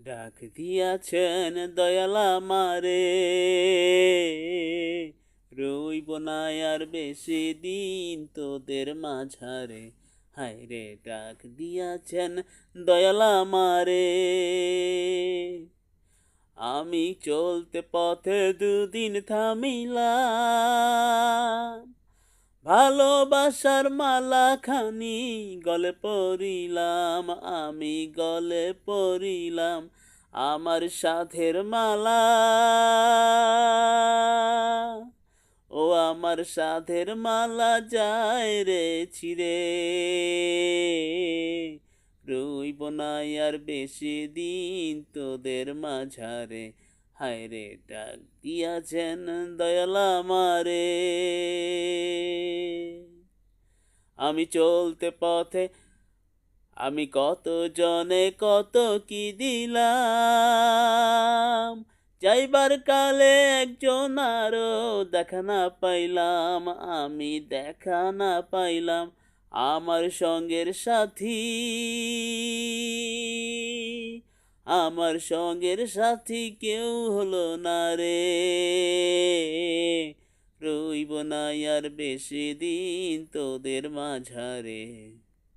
ডাক দিয়াছেন দয়াল আমারে, রইব না আর বেশি দিন তোদের মাঝারে। হায় রে ডাক দিয়াছেন দয়াল আমারে, আমি চলতে পথে দুদিন থামিলাম, ভালোবাসার মালা খানি গলে পরিলাম, আমি গলে পরিলাম আমার সাধের মালা। ও আমার সাধের মালা যায় রে ছিঁড়ে, রইব না আর বেশি দিন তোদের মাঝারে। হায় রে ডাক দিয়াছেন দয়াল আমারে, আমি চলতে পথে আমি কত জনে কত কি দিলাম, যাইবার কালে একজন আরো দেখা না পাইলাম, আমি দেখা না পাইলাম আমার সঙ্গের সাথী, আমার সঙ্গের সাথী কেউ হলো না রে, রইব না আর বেশি দিন তোদের মাঝারে।